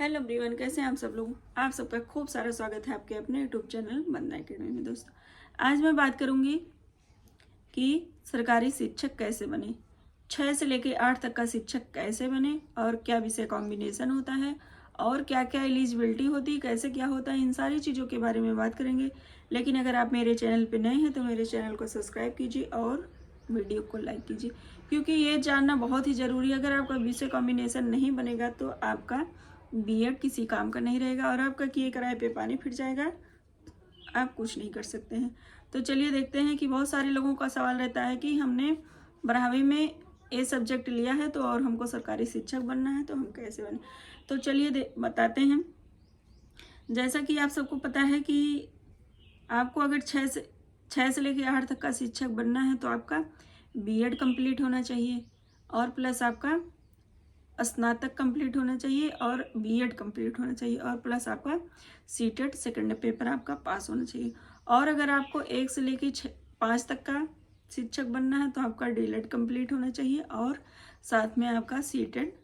Hello everyone, कैसे हैं आप सब लोग। आप सबका खूब सारा स्वागत है आपके अपने यूट्यूब चैनल वंदना एकेडमी में। दोस्तों, आज मैं बात करूंगी कि सरकारी शिक्षक कैसे बने, 6 से लेकर 8 तक का शिक्षक कैसे बने और क्या विषय कॉम्बिनेशन होता है और क्या क्या एलिजिबिलिटी होती है, कैसे क्या होता है, इन सारी चीज़ों के बारे में बात करेंगे। लेकिन अगर आप मेरे चैनल पर नए हैं तो मेरे चैनल को सब्सक्राइब कीजिए और वीडियो को लाइक कीजिए, क्योंकि ये जानना बहुत ही ज़रूरी है। अगर आपका विषय कॉम्बिनेशन नहीं बनेगा तो आपका बीएड किसी काम का नहीं रहेगा और आपका किए कराए पे पानी फिर जाएगा, आप कुछ नहीं कर सकते हैं। तो चलिए देखते हैं कि बहुत सारे लोगों का सवाल रहता है कि हमने 12वीं में ए सब्जेक्ट लिया है तो और हमको सरकारी शिक्षक बनना है, तो हम कैसे बने। तो चलिए बताते हैं। जैसा कि आप सबको पता है कि आपको अगर 6 से लेकर 8 तक का शिक्षक बनना है तो आपका बीएड कंप्लीट होना चाहिए और प्लस आपका स्नातक कंप्लीट होना चाहिए और बीएड कंप्लीट होना चाहिए और प्लस आपका सीटेट सेकंड पेपर आपका पास होना चाहिए। और अगर आपको 1 से लेकर 5 तक का शिक्षक बनना है तो आपका डीएलएड कंप्लीट होना चाहिए और साथ में आपका सीटेट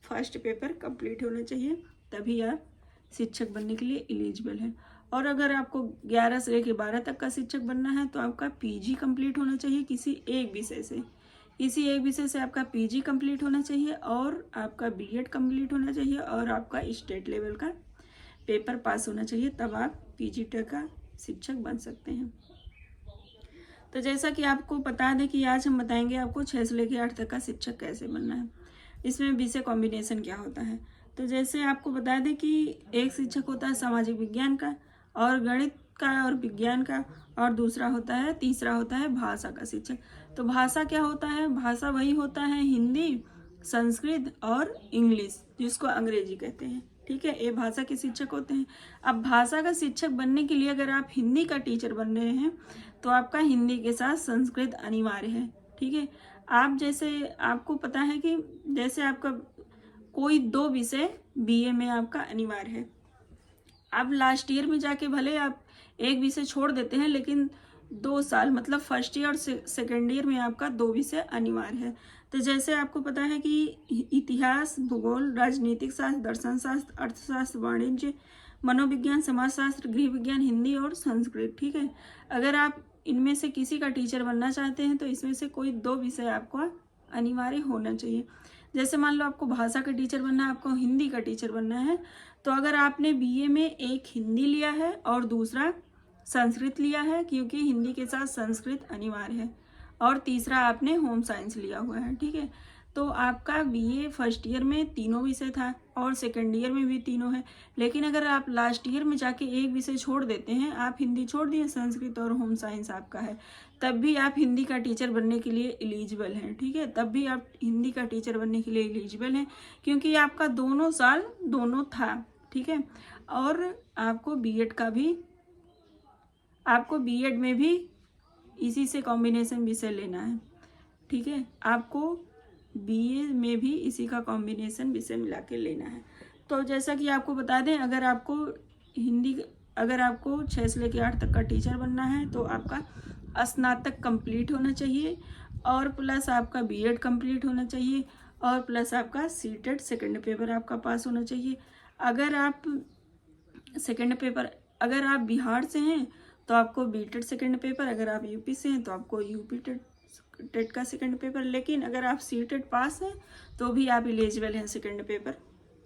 फर्स्ट पेपर कंप्लीट होना चाहिए, तभी आप शिक्षक बनने के लिए एलिजिबल हैं। और अगर आपको 11 से लेकर 12 तक का शिक्षक बनना है तो आपका पीजी कंप्लीट होना चाहिए किसी एक विषय से आपका पीजी कंप्लीट होना चाहिए और आपका बीएड कंप्लीट होना चाहिए और आपका स्टेट लेवल का पेपर पास होना चाहिए, तब आप पीजी टेक का शिक्षक बन सकते हैं। तो जैसा कि आपको बता दें कि आज हम बताएंगे आपको 6 से लेकर 8 तक का शिक्षक कैसे बनना है, इसमें विषय कॉम्बिनेशन क्या होता है। तो जैसे आपको बता दें कि एक शिक्षक होता है सामाजिक विज्ञान का और गणित का और विज्ञान का, और तीसरा होता है भाषा का शिक्षक। तो भाषा क्या होता है, भाषा वही होता है हिंदी, संस्कृत और इंग्लिश, जिसको अंग्रेजी कहते हैं। ठीक है, ये भाषा के शिक्षक होते हैं। अब भाषा का शिक्षक बनने के लिए अगर आप हिंदी का टीचर बन रहे हैं तो आपका हिंदी के साथ संस्कृत अनिवार्य है। ठीक है, आप जैसे आपको पता है कि जैसे आपका कोई 2 विषय बीए में आपका अनिवार्य है। अब लास्ट ईयर में जाके भले आप एक विषय छोड़ देते हैं, लेकिन 2 साल मतलब फर्स्ट ईयर और सेकेंड ईयर में आपका 2 विषय अनिवार्य है। तो जैसे आपको पता है कि इतिहास, भूगोल, राजनीतिक शास्त्र, दर्शन शास्त्र, अर्थशास्त्र, वाणिज्य, मनोविज्ञान, समाजशास्त्र, गृह विज्ञान, हिंदी और संस्कृत। ठीक है, अगर आप इनमें से किसी का टीचर बनना चाहते हैं तो इसमें से कोई 2 विषय आपको अनिवार्य होना चाहिए। जैसे मान लो आपको भाषा का टीचर बनना है, आपको हिंदी का टीचर बनना है, तो अगर आपने बीए में एक हिंदी लिया है और दूसरा संस्कृत लिया है, क्योंकि हिंदी के साथ संस्कृत अनिवार्य है, और तीसरा आपने होम साइंस लिया हुआ है। ठीक है, तो आपका बीए फर्स्ट ईयर में तीनों विषय था और सेकंड ईयर में भी तीनों है। लेकिन अगर आप लास्ट ईयर में जाके एक विषय छोड़ देते हैं, आप हिंदी छोड़ दिए, संस्कृत और होम साइंस आपका है, तब भी आप हिंदी का टीचर बनने के लिए एलिजिबल हैं। ठीक है, तब भी आप हिंदी का टीचर बनने के लिए एलिजिबल हैं, क्योंकि आपका दोनों साल दोनों था। ठीक है, और आपको बीएड में भी इसी से कॉम्बिनेशन विषय लेना है। ठीक है, आपको बीए में भी इसी का कॉम्बिनेशन विषय मिला के लेना है। तो जैसा कि आपको बता दें, अगर आपको 6 से लेकर 8 तक का टीचर बनना है तो आपका स्नातक कंप्लीट होना चाहिए और प्लस आपका बीएड कंप्लीट होना चाहिए और प्लस आपका सीटेट सेकंड पेपर आपका पास होना चाहिए। अगर आप बिहार से हैं तो आपको बीटेट सेकंड पेपर, अगर आप यूपी से हैं तो आपको यूपी टेट का सेकंड पेपर। लेकिन अगर आप सीटेट पास हैं तो भी आप एलिजिबल हैं सेकंड पेपर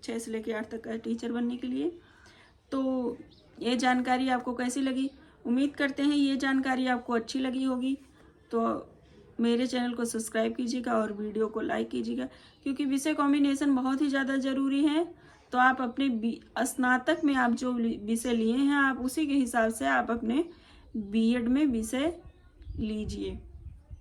6 से लेकर 8 तक का टीचर बनने के लिए। तो ये जानकारी आपको कैसी लगी, उम्मीद करते हैं ये जानकारी आपको अच्छी लगी होगी। तो मेरे चैनल को सब्सक्राइब कीजिएगा और वीडियो को लाइक कीजिएगा, क्योंकि विषय कॉम्बिनेशन बहुत ही ज़्यादा ज़रूरी है। तो आप अपने स्नातक में आप जो विषय लिए हैं, आप उसी के हिसाब से आप अपने बीएड में विषय लीजिए।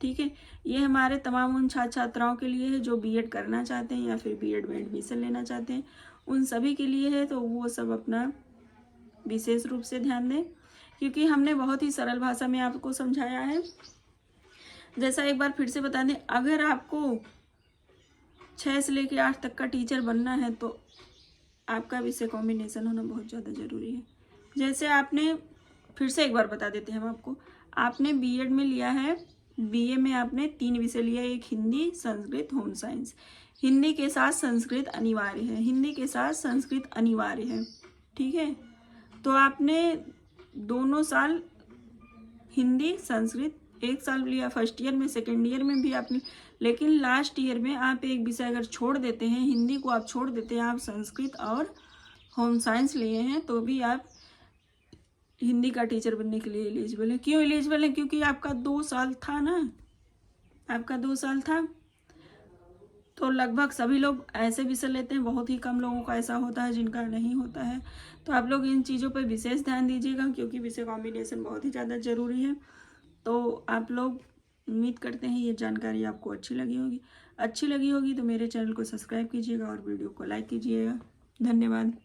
ठीक है, ये हमारे तमाम उन छात्र छात्राओं के लिए है जो बीएड करना चाहते हैं या फिर बीएड में एडमिशन लेना चाहते हैं, उन सभी के लिए है। तो वो सब अपना विशेष रूप से ध्यान दें, क्योंकि हमने बहुत ही सरल भाषा में आपको समझाया है। जैसा एक बार फिर से बता दें, अगर आपको 6 से लेकर 8 तक का टीचर बनना है तो आपका विषय कॉम्बिनेशन होना बहुत ज़्यादा ज़रूरी है। जैसे आपने, फिर से एक बार बता देते हैं हम आपको, आपने बीएड में लिया है, बीए में आपने 3 विषय लिया, एक हिंदी, संस्कृत, होम साइंस। हिंदी के साथ संस्कृत अनिवार्य है, हिंदी के साथ संस्कृत अनिवार्य है, ठीक है। तो आपने दोनों साल हिंदी संस्कृत एक साल लिया, फर्स्ट ईयर में, सेकेंड ईयर में भी आपने, लेकिन लास्ट ईयर में आप एक विषय अगर छोड़ देते हैं, हिंदी को आप छोड़ देते हैं, आप संस्कृत और होम साइंस लिए हैं, तो भी आप हिंदी का टीचर बनने के लिए एलिजिबल है। क्यों एलिजिबल है? क्योंकि आपका 2 साल था ना, आपका 2 साल था। तो लगभग सभी लोग ऐसे विषय लेते हैं, बहुत ही कम लोगों का ऐसा होता है जिनका नहीं होता है। तो आप लोग इन चीज़ों पर विशेष ध्यान दीजिएगा, क्योंकि विषय कॉम्बिनेशन बहुत ही ज़्यादा ज़रूरी है। तो आप लोग, उम्मीद करते हैं ये जानकारी आपको अच्छी लगी होगी तो मेरे चैनल को सब्सक्राइब कीजिएगा और वीडियो को लाइक कीजिएगा। धन्यवाद।